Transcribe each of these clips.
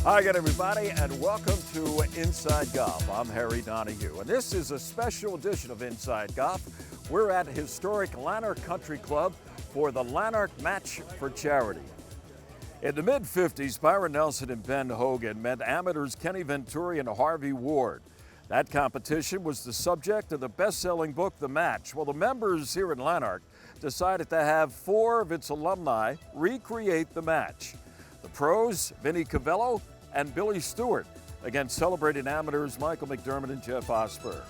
Hi again, everybody, and welcome to Inside Golf. I'm Harry Donahue, and this is a special edition of Inside Golf. We're at historic Llanerch Country Club for the Llanerch Match for Charity. In the mid-50s, Byron Nelson and Ben Hogan met amateurs Kenny Venturi and Harvey Ward. That competition was the subject of the best-selling book, The Match. Well, the members here at Llanerch decided to have 4 of its alumni recreate the match. The pros, Vinny Covello and Billy Stewart, against celebrated amateurs Michael McDermott and Jeff Osberg.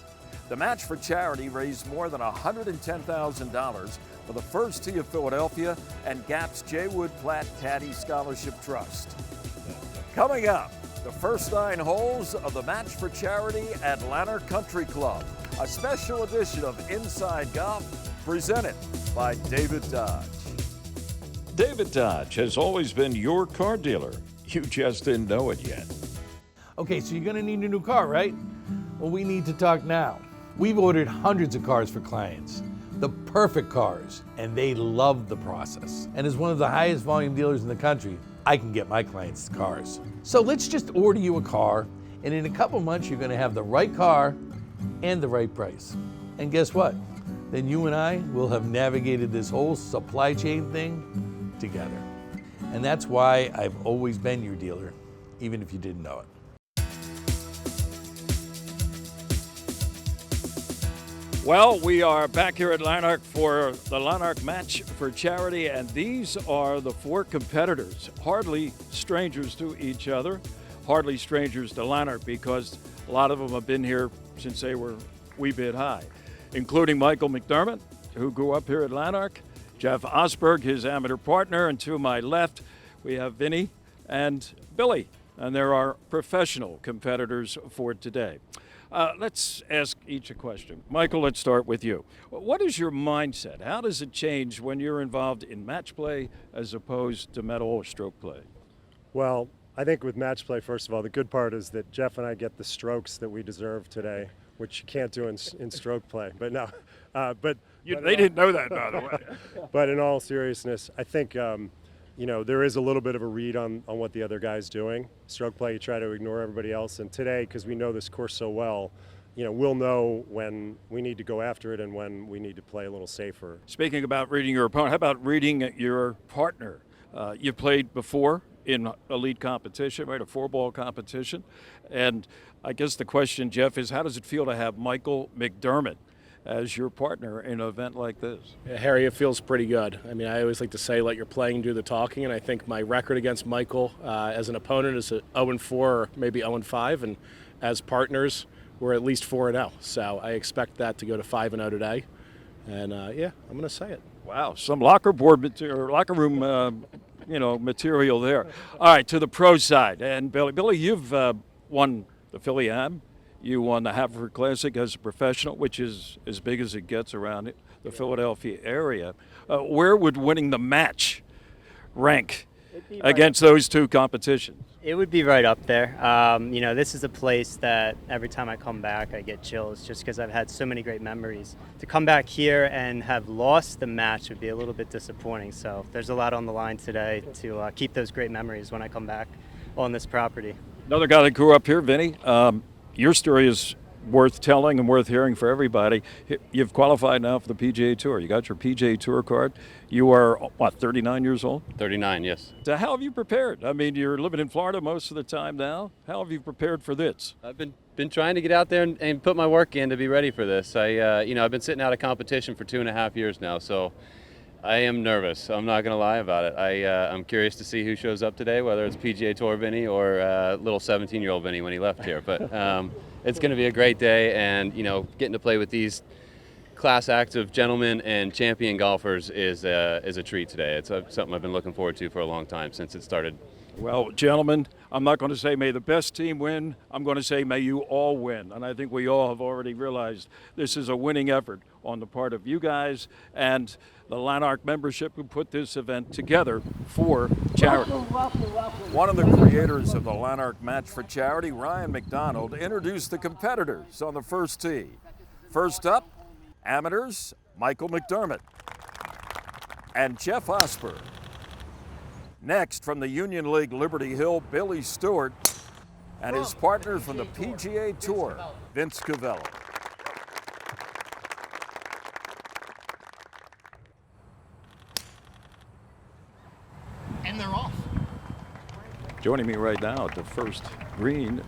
The Match for Charity raised more than $110,000 for the First Tee of Philadelphia and GAP's J. Wood Platt Caddy Scholarship Trust. Coming up, the first 9 holes of the Match for Charity at Llanerch Country Club, a special edition of Inside Golf presented by David Dodge. David Dodge has always been your car dealer. You just didn't know it yet. Okay, so you're gonna need a new car, right? Well, we need to talk now. We've ordered hundreds of cars for clients, the perfect cars, and they love the process. And as one of the highest volume dealers in the country, I can get my clients cars. So let's just order you a car, and in a couple months, you're gonna have the right car and the right price. And guess what? Then you and I will have navigated this whole supply chain thing together. And that's why I've always been your dealer, even if you didn't know it. Well, we are back here at Llanerch for the Llanerch Match for Charity, and these are the 4 competitors, hardly strangers to each other, hardly strangers to Llanerch, because a lot of them have been here since they were wee bit high, including Michael McDermott, who grew up here at Llanerch, Jeff Osberg, his amateur partner, and to my left, we have Vinny and Billy, and there are professional competitors for today. Let's ask each a question. Michael, let's start with you. What is your mindset? How does it change when you're involved in match play as opposed to medal or stroke play? Well, I think with match play, first of all, the good part is that Jeff and I get the strokes that we deserve today, which you can't do in stroke play. But no, they didn't know that, by the way. But in all seriousness, I think there is a little bit of a read on what the other guy's doing. Stroke play, you try to ignore everybody else. And today, because we know this course so well, we'll know when we need to go after it and when we need to play a little safer. Speaking about reading your opponent, how about reading your partner? You played before in elite competition, right? A 4-ball competition. And I guess the question, Jeff, is how does it feel to have Michael McDermott as your partner in an event like this? Yeah, Harry, it feels pretty good. I mean, I always like to say let your playing do the talking, and I think my record against Michael as an opponent is 0-4 or maybe 0-5, and as partners, we're at least 4-0. So I expect that to go to 5-0 today, and I'm going to say it. Wow, some locker room material there. All right, to the pro side, and Billy, you've won the Philly Am. You won the Haverford Classic as a professional, which is as big as it gets around the Philadelphia area. Where would winning the match rank against those 2 competitions? It would be right up there. This is a place that every time I come back, I get chills just because I've had so many great memories. To come back here and have lost the match would be a little bit disappointing. So there's a lot on the line today to keep those great memories when I come back on this property. Another guy that grew up here, Vinny. Your story is worth telling and worth hearing for everybody. You've qualified now for the PGA Tour. You got your PGA Tour card. You are, 39 years old? 39, yes. So how have you prepared? I mean, you're living in Florida most of the time now. How have you prepared for this? I've been trying to get out there and put my work in to be ready for this. I've been sitting out of competition for 2.5 years now, so I am nervous. I'm not going to lie about it. I'm curious to see who shows up today, whether it's PGA Tour Vinny or little 17-year-old Vinny when he left here. But it's going to be a great day, and getting to play with these class acts of gentlemen and champion golfers is a treat today. It's something I've been looking forward to for a long time since it started. Well, gentlemen, I'm not going to say may the best team win. I'm going to say may you all win. And I think we all have already realized this is a winning effort on the part of you guys and the Llanerch membership who put this event together for charity. One of the creators of the Llanerch Match for Charity, Ryan McDonald, introduced the competitors on the first tee. First up, amateurs, Michael McDermott and Jeff Osberg. Next, from the Union League Liberty Hill, Billy Stewart and his partner from the PGA Tour, Vince Covello. And they're off. Joining me right now at the first green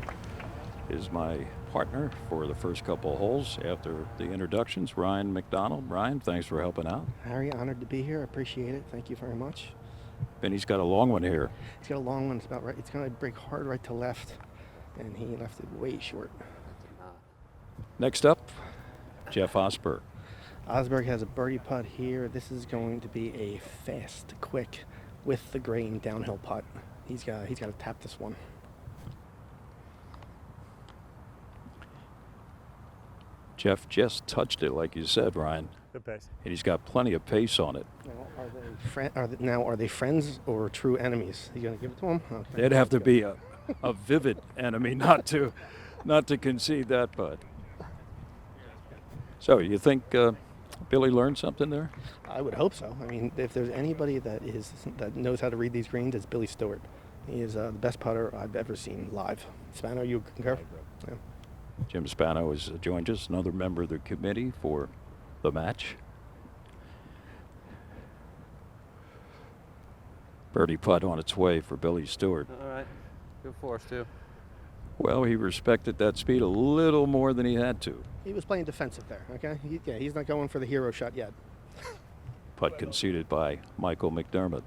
is my partner for the first couple of holes after the introductions, Ryan McDonald. Ryan, thanks for helping out. Harry, honored to be here. I appreciate it. Thank you very much. And he's got a long one here. He's got a long one. It's about right. It's going to break hard right to left, and he left it way short. Next up, Jeff Osberg. Osberg has a birdie putt here. This is going to be a fast, quick, with the grain downhill putt. He's got to tap this one. Jeff just touched it, like you said, Ryan. Good pace. And he's got plenty of pace on it. Now, are they friends or true enemies? You gonna give it to him? Okay. They'd have to be a vivid enemy not to concede that putt. So you think Billy learned something there? I would hope so. I mean, if there's anybody that knows how to read these greens, it's Billy Stewart. He is the best putter I've ever seen live. Spano, you concur? Yeah. Jim Spano has joined us, another member of the committee for the match. Birdie putt on its way for Billy Stewart. All right, good for us too. Well, he respected that speed a little more than he had to. He was playing defensive there, okay? He's not going for the hero shot yet. Putt conceded by Michael McDermott.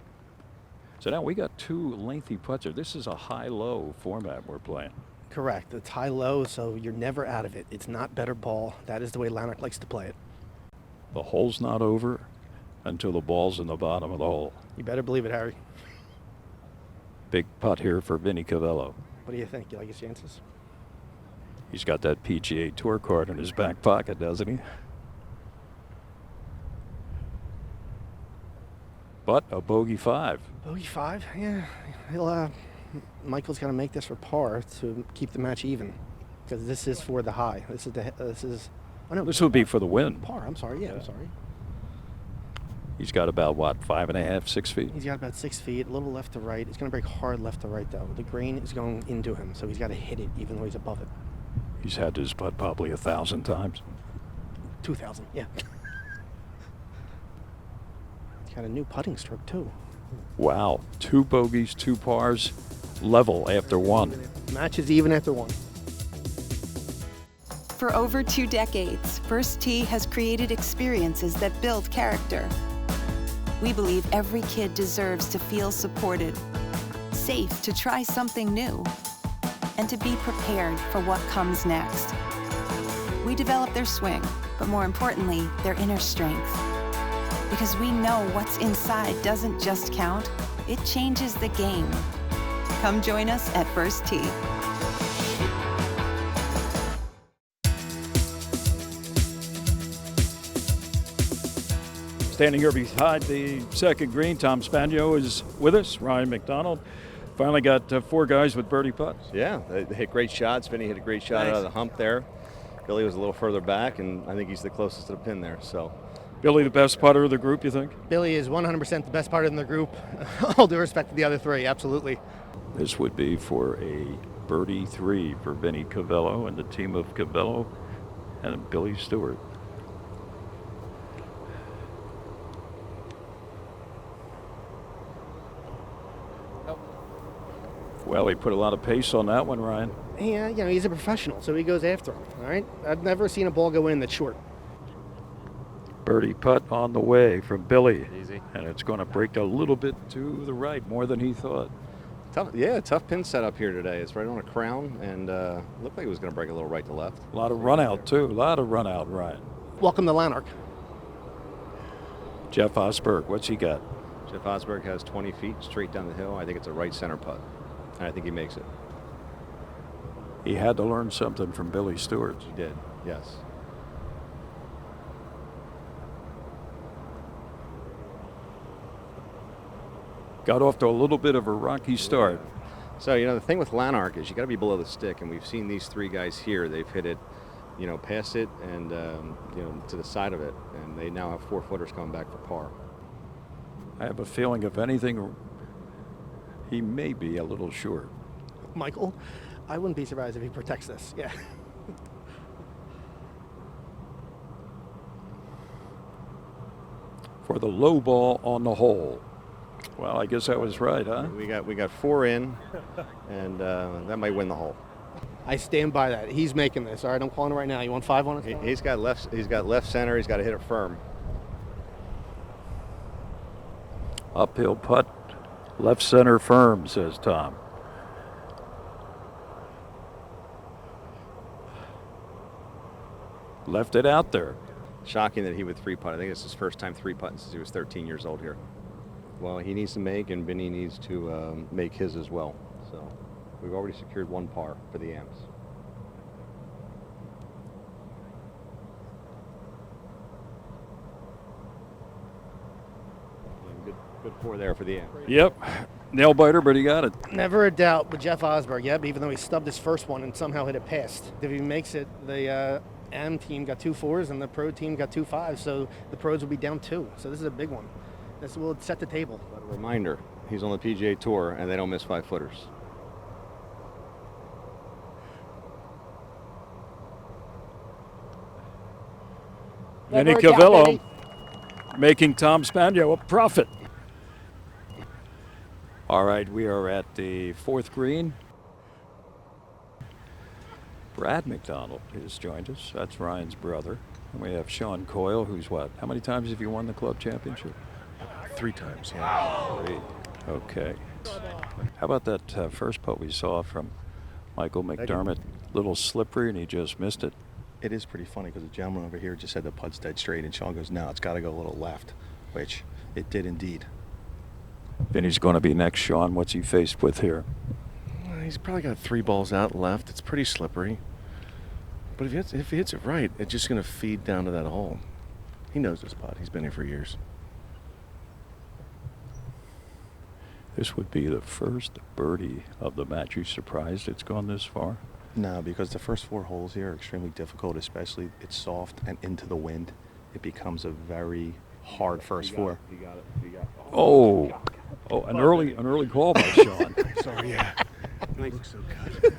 So now we got two lengthy putts here. This is a high-low format we're playing. Correct. It's high-low, so you're never out of it. It's not better ball. That is the way Llanerch likes to play it. The hole's not over until the ball's in the bottom of the hole. You better believe it, Harry. Big putt here for Vinny Covello. What do you think? You like his chances? He's got that PGA Tour card in his back pocket, doesn't he? But a bogey 5. Bogey 5? Yeah. Michael's got to make this for par to keep the match even, because this is for the high. This This would be for the win. Par. I'm sorry. Yeah, I'm sorry. He's got about, what, 5.5, 6 feet? He's got about 6 feet, a little left to right. It's going to break hard left to right, though. The green is going into him, so he's got to hit it even though he's above it. He's had his putt probably 1,000 times. 2,000, yeah. He's got a new putting stroke, too. Wow. 2 bogeys, 2 pars, level after 1. Match is even after 1. For over 2 decades, First Tee has created experiences that build character. We believe every kid deserves to feel supported, safe to try something new, and to be prepared for what comes next. We develop their swing, but more importantly, their inner strength. Because we know what's inside doesn't just count, it changes the game. Come join us at First Tee. Standing here beside the second green, Tom Spagno is with us. Ryan McDonald. Finally got 4 guys with birdie putts. Yeah, they hit great shots. Vinny hit a great shot out of the hump there. Billy was a little further back, and I think he's the closest to the pin there. So, Billy, the best putter of the group, you think? Billy is 100% the best putter in the group. All due respect to the other 3, absolutely. This would be for a birdie 3 for Vinny Covello and the team of Covello and Billy Stewart. Well, he put a lot of pace on that one, Ryan. Yeah, he's a professional, so he goes after him, all right? I've never seen a ball go in that's short. Birdie putt on the way from Billy. Easy. And it's going to break a little bit to the right, more than he thought. Tough pin setup here today. It's right on a crown, and looked like it was going to break a little right to left. A lot of run out, too. A lot of run out, Ryan. Welcome to Llanerch. Jeff Osberg, what's he got? Jeff Osberg has 20 feet straight down the hill. I think it's a right center putt, and I think he makes it. He had to learn something from Billy Stewart. He did, yes. Got off to a little bit of a rocky start. So, the thing with Llanerch is you got to be below the stick, and we've seen these 3 guys here. They've hit it, past it and, to the side of it, and they now have 4-footers coming back for par. I have a feeling if anything He may be a little short. Michael, I wouldn't be surprised if he protects this. Yeah. For the low ball on the hole. Well, I guess I was right, huh? We got 4 in, and that might win the hole. I stand by that. He's making this. All right, I'm calling it right now. You want 5 on it? He's got left center. He's got to hit it firm. Uphill putt, left center firm, says Tom. Left it out there. Shocking that he would 3-putt. I think it's his first time 3-putting since he was 13 years old here. Well, he needs to make, and Vinny needs to make his as well. So we've already secured 1 par for the Amps. Good 4 there for the Amps. Yep, nail biter, but he got it. Never a doubt with Jeff Osberg. Yep, even though he stubbed his first one and somehow hit it past. If he makes it, the AM team got 2 4s and the pro team got 2 5s, so the pros will be down 2. So this is a big one. This will set the table. But a reminder, he's on the PGA Tour and they don't miss 5-footers. Vinny Covello making Tom Spagno a profit. All right, we are at the 4th green. Brad McDonald has joined us. That's Ryan's brother. And we have Sean Coyle, who's what? How many times have you won the club championship? 3 times, yeah. 3. Okay. How about that first putt we saw from Michael McDermott? Little slippery, and he just missed it. It is pretty funny because the gentleman over here just said the putt's dead straight, and Sean goes, no, it's got to go a little left, which it did indeed. Vinny's going to be next, Sean. What's he faced with here? He's probably got 3 balls out left. It's pretty slippery. But if he hits it right, it's just going to feed down to that hole. He knows this putt. He's been here for years. This would be the first birdie of the match. You surprised it's gone this far? No, because the first 4 holes here are extremely difficult, especially it's soft and into the wind. It becomes a very hard first 4. You got it. Oh, an early call by Sean. Sorry, yeah. Thanks.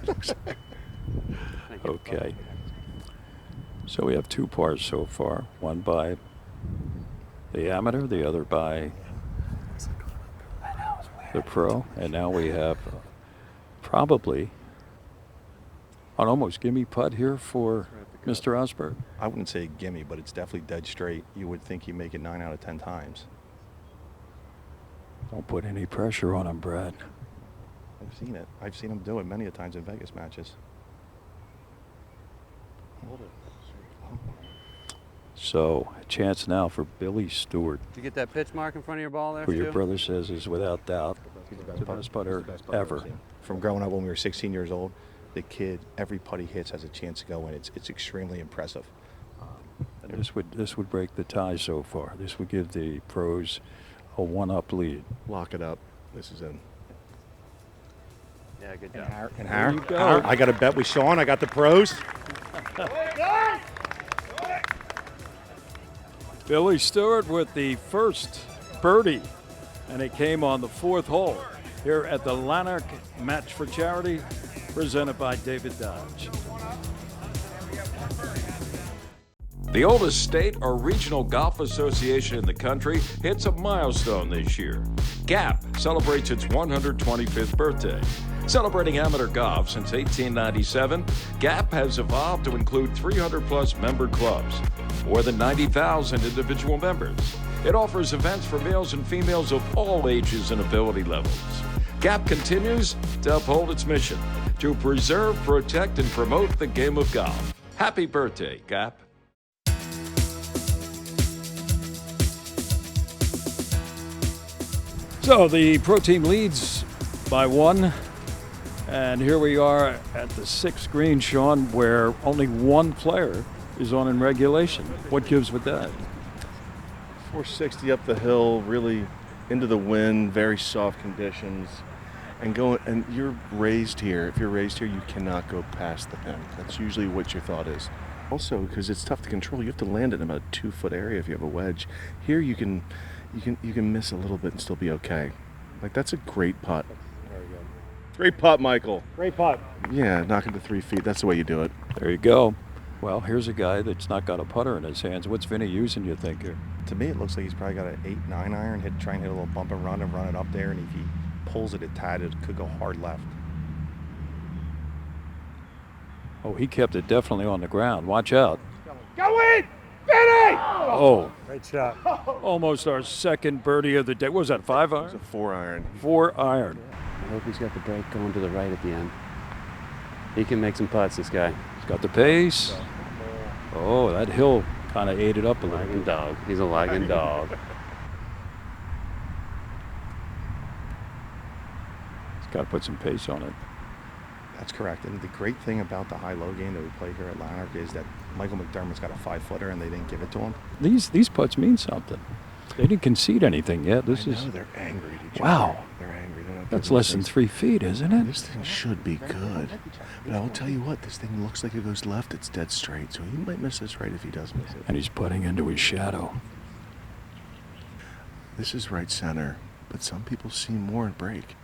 Looks so good. Okay. So we have 2 pars so far. One by the amateur, the other by the pro, and now we have probably an almost gimme putt here for Mr. Osberg. I wouldn't say gimme, but it's definitely dead straight. You would think he'd make it 9 out of 10 times. Don't put any pressure on him, Brad. I've seen it. I've seen him do it many a times in Vegas matches. So a chance now for Billy Stewart, Did you get that pitch mark in front of your ball there, who your Stu? brother says is without doubt the best putter ever. From growing up when we were 16 years old, the kid, every putt he hits has a chance to go in. It's extremely impressive. And this would break the tie so far. This would give the pros a 1-up lead. Lock it up. This is in. Yeah, good job. And There you go. I got a bet with Sean. I got the pros. Billy Stewart with the first birdie, and it came on the 4th hole here at the Llanerch Match for Charity, presented by David Dodge. The oldest state or regional golf association in the country hits a milestone this year. GAP celebrates its 125th birthday. Celebrating amateur golf since 1897, GAP has evolved to include 300-plus member clubs, more than 90,000 individual members. It offers events for males and females of all ages and ability levels. GAP continues to uphold its mission to preserve, protect, and promote the game of golf. Happy birthday, GAP. So the pro team leads by 1. And here we are at the 6th green, Sean, where only 1 player is on in regulation. What gives with that? 460 up the hill, really into the wind, very soft conditions. And you're raised here. If you're raised here, you cannot go past the pin. That's usually what your thought is. Also, because it's tough to control, you have to land it in about a 2-foot area if you have a wedge. Here you can miss a little bit and still be okay. Like, that's a great putt. Great putt, Michael. Great putt. Yeah, knock it to 3 feet. That's the way you do it. There you go. Well, here's a guy that's not got a putter in his hands. What's Vinny using, you think, here? To me, it looks like he's probably got an 8-9 iron. Try and hit a little bump and run it up there. And if he pulls it tight, it could go hard left. Oh, he kept it definitely on the ground. Watch out. Go in! Vinny! Oh, Great shot. almost our second birdie of the day. What was that, 5 It's a iron? 4 iron. 4 iron. I hope he's got the break going to the right at the end. He can make some putts, this guy. He's got the pace. Oh, that hill kind of ate it up a little Lagging bit. dog. He's a lagging dog. He's got to put some pace on it. That's correct. And the great thing about the high-low game that we play here at Llanerch is that Michael McDermott's got a 5-footer and they didn't give it to him. These putts mean something. They didn't concede anything yet. This I is know, they're angry at each wow. other. They're angry. They're not That's giving less than things. 3 feet, isn't it? This thing should be good. But I will tell you what, this thing looks like it goes left. It's dead straight. So he might miss this right if he does miss it. And he's putting into his shadow. This is right center, but some people see more and break.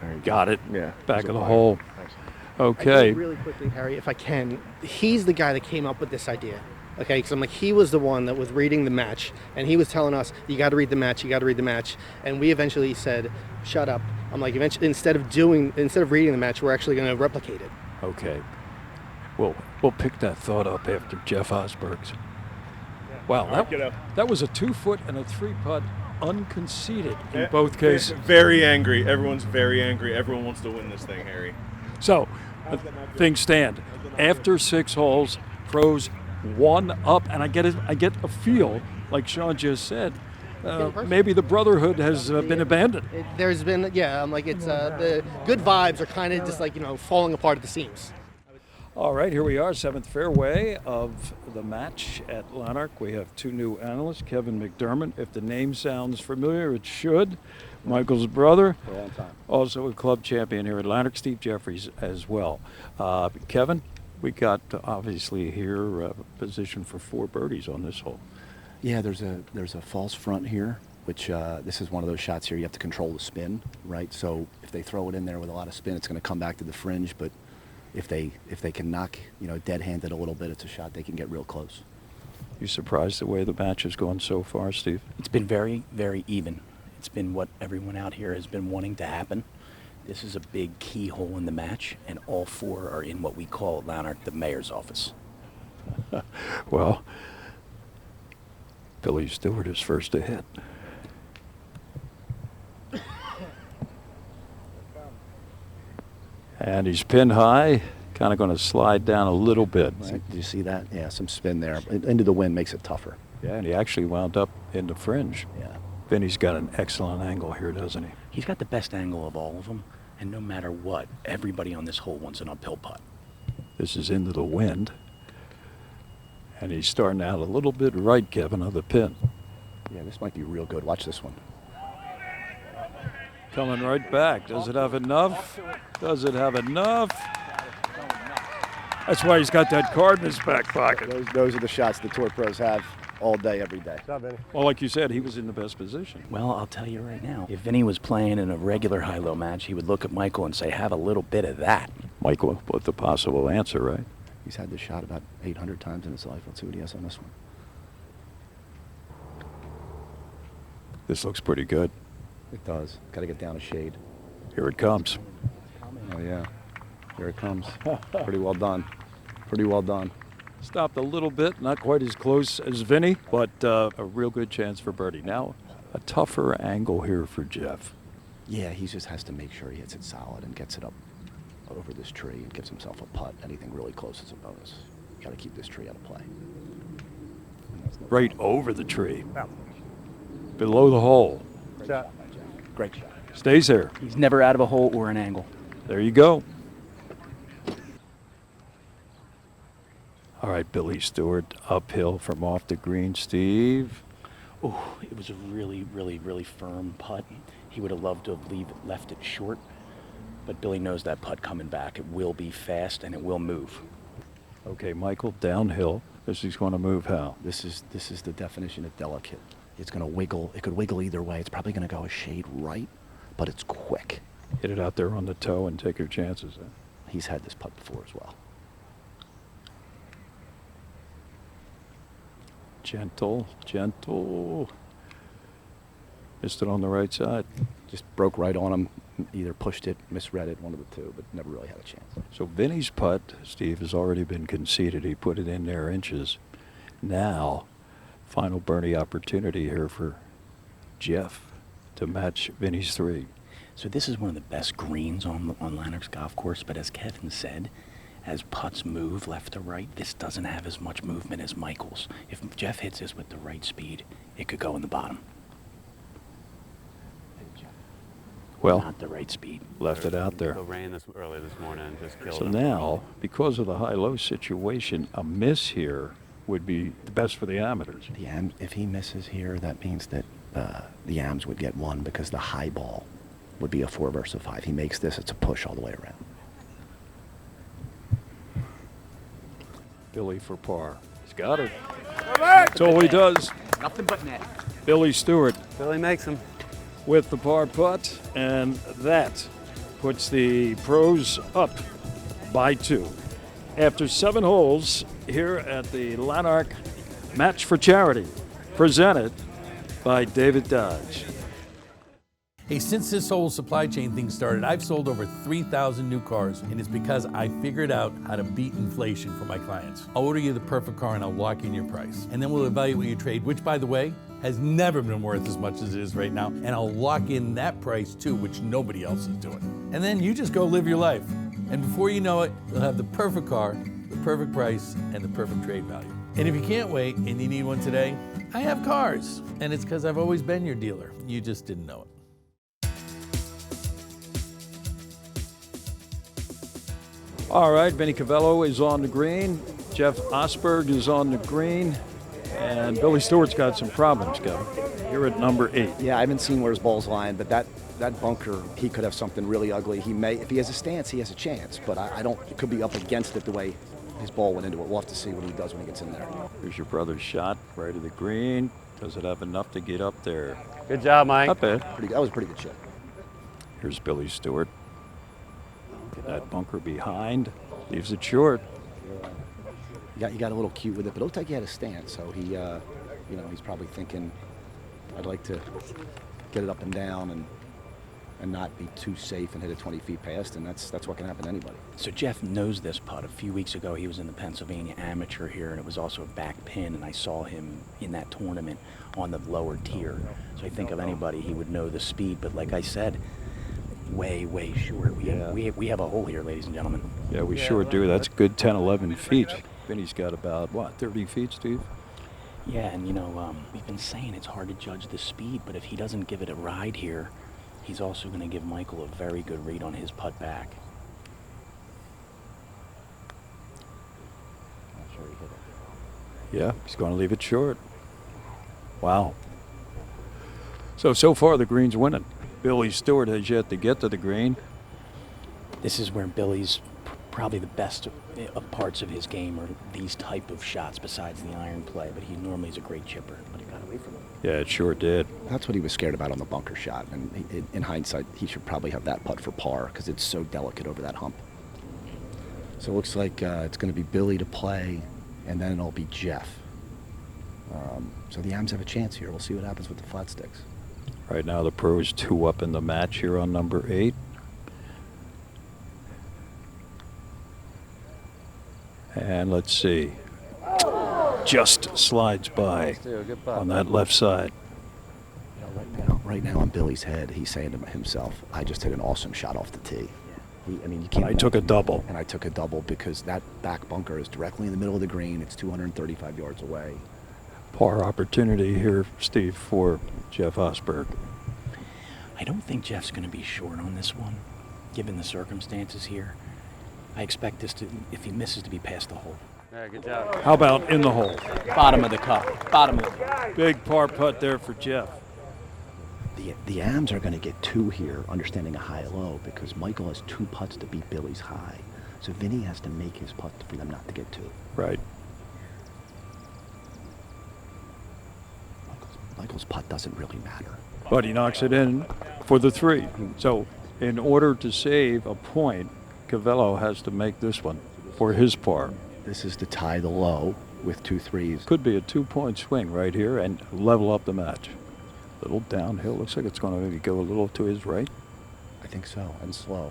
There you go. Got it. Yeah. Back there's of a the fire. hole. Thanks. Okay. Really quickly, Harry, if I can, he's the guy that came up with this idea. Okay, because I'm like, he was the one that was reading the match, and he was telling us, you got to read the match, you got to read the match. And we eventually said, shut up. I'm like, eventually, instead of reading the match, we're actually going to replicate it. Okay. We'll pick that thought up after Jeff Osberg's. Wow, that was a 2-foot and a 3-putt unconceded in both cases. Very angry. Everyone's very angry. Everyone wants to win this thing, Harry. So, things stand. After 6 holes, pros 1 up, and I get a feel, like Sean just said, maybe the brotherhood has been abandoned. There's been, I'm like, it's the good vibes are kind of just like, falling apart at the seams. All right, here we are, 7th fairway of the match at Llanerch. We have 2 new analysts, Kevin McDermott. If the name sounds familiar, it should. Michael's brother, also a club champion here at Llanerch, Steve Jeffries as well. Kevin, we got obviously here a position for 4 birdies on this hole. Yeah, there's a false front here, which this is one of those shots here you have to control the spin, right? So if they throw it in there with a lot of spin, it's going to come back to the fringe, but if they can knock, dead-handed a little bit, it's a shot they can get real close. You surprised the way the match has gone so far, Steve? It's been very, very even. It's been what everyone out here has been wanting to happen. This is a big key hole in the match, and all 4 are in what we call at Llanerch the mayor's office. Well, Billy Stewart is first to hit. And he's pinned high, kind of going to slide down a little bit. Right. Do you see that? Yeah, some spin there. Into the wind makes it tougher. Yeah, and he actually wound up in the fringe. Yeah. Vinny's got an excellent angle here, doesn't he? He's got the best angle of all of them, and no matter what, everybody on this hole wants an uphill putt. This is into the wind. And he's starting out a little bit right, Kevin, of the pin. Yeah, this might be real good. Watch this one. Coming right back. Does it have enough? Does it have enough? That's why he's got that card in his back pocket. Those are the shots the tour pros have all day, every day. Well, like you said, he was in the best position. Well, I'll tell you right now, if Vinny was playing in a regular high-low match, he would look at Michael and say, have a little bit of that. Michael with the possible answer, right? He's had this shot about 800 times in his life. Let's see what he has on this one. This looks pretty good. It does. Got to get down a shade. Here it comes. Oh, yeah. Here it comes. Pretty well done. Pretty well done. Stopped a little bit, not quite as close as Vinny, but a real good chance for birdie. Now, a tougher angle here for Jeff. Yeah, he just has to make sure he hits it solid and gets it up over this tree and gives himself a putt. Anything really close is a bonus. Got to keep this tree out of play. Right over the tree. Below the hole. Great shot. Stays there. He's never out of a hole or an angle. There you go. All right, Billy Stewart, uphill from off the green. Steve. Oh, it was a really, really, really firm putt. He would have loved to have left it short, but Billy knows that putt coming back. It will be fast and it will move. Okay, Michael, downhill. This is going to move how? This is the definition of delicate. It's going to wiggle. It could wiggle either way. It's probably going to go a shade right, but it's quick. Hit it out there on the toe and take your chances. He's had this putt before as well. Gentle, gentle. Missed it on the right side. Just broke right on him. Either pushed it, misread it, one of the two, but never really had a chance. So Vinny's putt, Steve, has already been conceded. He put it in there inches. Now, final birdie opportunity here for Jeff to match Vinny's 3. So this is one of the best greens on Llanerch's golf course, but as Kevin said, as putts move left to right, this doesn't have as much movement as Michael's. If Jeff hits this with the right speed, it could go in the bottom. Well, not the right speed. Left it out there. The rain early this morning just killed So him. now, because of the high-low situation, a miss here would be the best for the amateurs. If he misses here, that means that the AMs would get 1 because the high ball would be a 4 versus a 5. He makes this, it's a push all the way around. Billy for par. He's got it. That's all he does. Nothing but net. Billy Stewart Billy makes him. with the par putt, and that puts the pros up by 2. After 7 holes here at the Llanerch Match for Charity, presented by David Dodge. Hey, since this whole supply chain thing started, I've sold over 3,000 new cars, and it's because I figured out how to beat inflation for my clients. I'll order you the perfect car and I'll lock in your price. And then we'll evaluate your trade, which, by the way, has never been worth as much as it is right now. And I'll lock in that price too, which nobody else is doing. And then you just go live your life. And before you know it, you'll have the perfect car, the perfect price, and the perfect trade value. And if you can't wait and you need one today, I have cars. And it's because I've always been your dealer. You just didn't know it. All right, Vinny Covello is on the green. Jeff Osberg is on the green. And Billy Stewart's got some problems, Kevin. You're at number 8. Yeah, I haven't seen where his ball's lying, but that bunker, he could have something really ugly. He may, if he has a stance, he has a chance, but I don't, it could be up against it the way his ball went into it. We'll have to see what he does when he gets in there. Here's your brother's shot right of the green. Does it have enough to get up there? Good job, Mike. Not bad. That was a pretty good shot. Here's Billy Stewart. That bunker behind. Leaves it short. You got a little cute with it, but it looked like he had a stance, so he, he's probably thinking, I'd like to get it up and down and not be too safe and hit it 20 feet past, and that's what can happen to anybody. So Jeff knows this putt. A few weeks ago, he was in the Pennsylvania Amateur here, and it was also a back pin, and I saw him in that tournament on the lower tier. So I think of anybody, he would know the speed, but like I said, way, way short. We have a hole here, ladies and gentlemen. Yeah, we sure do. That's a good 10, 11 feet. Vinny's got about, 30 feet, Steve? Yeah, and we've been saying it's hard to judge the speed, but if he doesn't give it a ride here, he's also going to give Michael a very good read on his putt back. Not sure he hit it. Yeah, he's going to leave it short. Wow. So far the green's winning. Billy Stewart has yet to get to the green. This is where Billy's probably the best of parts of his game are these type of shots besides the iron play, but he normally is a great chipper, but it got away from him. Yeah, it sure did. That's what he was scared about on the bunker shot, and in hindsight, he should probably have that putt for par because it's so delicate over that hump. So it looks like it's going to be Billy to play, and then it'll be Jeff. So the AMs have a chance here. We'll see what happens with the flat sticks. Right now the pros 2 up in the match here on number 8. And let's see. Just slides by on that left side. Right now on Billy's head, he's saying to himself, I just hit an awesome shot off the tee. You can't. I took a double. And I took a double because that back bunker is directly in the middle of the green. It's 235 yards away. Par opportunity here, Steve, for Jeff Osberg. I don't think Jeff's going to be short on this one, given the circumstances here. I expect this to, if he misses, to be past the hole. Yeah, good job. How about in the hole? Bottom of the cup. Bottom of it. Big par putt there for Jeff. The AMs are going to get 2 here, understanding a high-low, because Michael has 2 putts to beat Billy's high. So Vinny has to make his putt for them not to get 2. Right. Michael's putt doesn't really matter. But he knocks it in for the 3. So In order to save a point, Covello has to make this one for his par. This is to tie the low with 2 threes. Could be a 2-point swing right here and level up the match. A little downhill. Looks like it's going to maybe go a little to his right. I think so, and slow.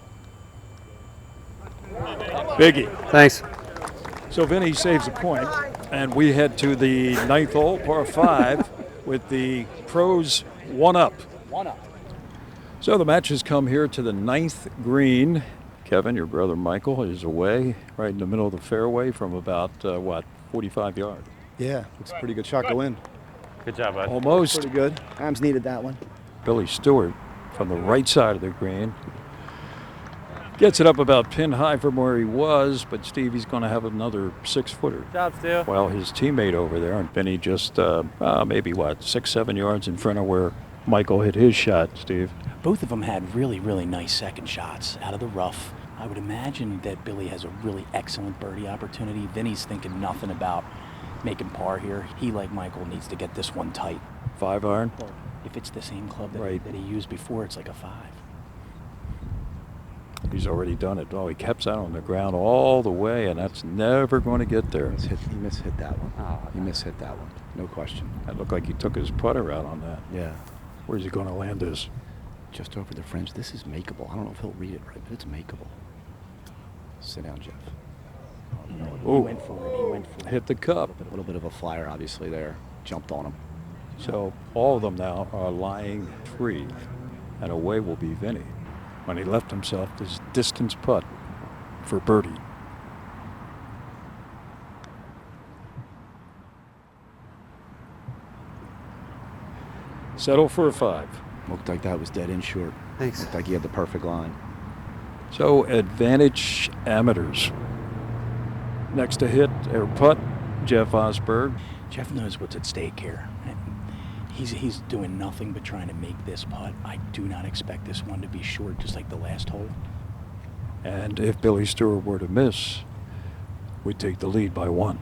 Biggie. Thanks. So Vinny saves a point, and we head to the 9th hole, par 5, with the pros one up. So the match has come here to the 9th green. Kevin, your brother Michael, is away right in the middle of the fairway from about, 45 yards. Yeah, looks a pretty good shot. Go in. Good job, bud. Almost. Pretty good. Arms needed that one. Billy Stewart from the right side of the green. Gets it up about pin high from where he was, but Stevie's going to have another 6-footer. Good job, Stu. While his teammate over there, and Vinny just maybe 6-7 yards in front of where Michael hit his shot, Steve. Both of them had really, really nice second shots out of the rough. I would imagine that Billy has a really excellent birdie opportunity. Vinny's thinking nothing about making par here. He, like Michael, needs to get this one tight. 5-iron? If it's the same club that, Right. that he used before, it's like a 5. He's already done it. Oh, he kept that on the ground all the way, and that's never going to get there. He mishit that one. He mishit that one. No question. That looked like he took his putter out on that. Yeah. Where's he going to land this? Just over the fringe. This is makeable. I don't know if he'll read it right, but it's makeable. Sit down, Jeff. Oh, He went for it. He went for it. hit the cup. A little bit of a flyer, obviously, there. Jumped on him. So all of them now are lying free, and away will be Vinny when he left himself this distance putt for birdie. Settle for a 5. Looked like that was dead in short. Thanks. Looked like he had the perfect line. So advantage amateurs. Next to hit or putt, Jeff Osberg. Jeff knows what's at stake here. And he's doing nothing but trying to make this putt. I do not expect this one to be short, just like the last hole. And if Billy Stewart were to miss, we'd take the lead by 1.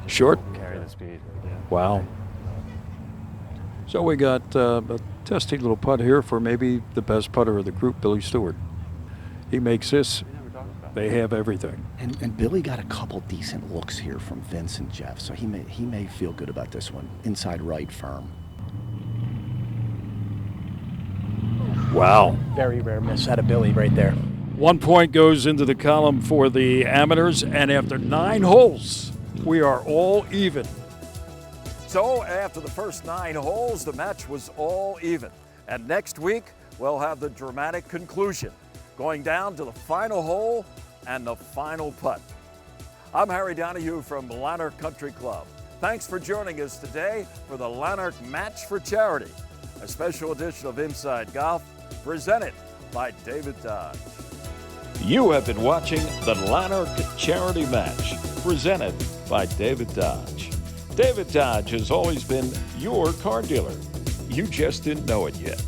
Short? Carry the speed. Wow. So we got a testy little putt here for maybe the best putter of the group, Billy Stewart. He makes this. They have everything. And Billy got a couple decent looks here from Vince and Jeff, so he may feel good about this one. Inside right, firm. Wow. Very rare miss out of Billy right there. 1 point goes into the column for the amateurs, and after 9 holes, we are all even. So after the first 9 holes, the match was all even. And next week, we'll have the dramatic conclusion, going down to the final hole and the final putt. I'm Harry Donahue from Llanerch Country Club. Thanks for joining us today for the Llanerch Match for Charity, a special edition of Inside Golf presented by David Dodge. You have been watching the Llanerch Charity Match, presented by David Dodge. David Dodge has always been your car dealer. You just didn't know it yet.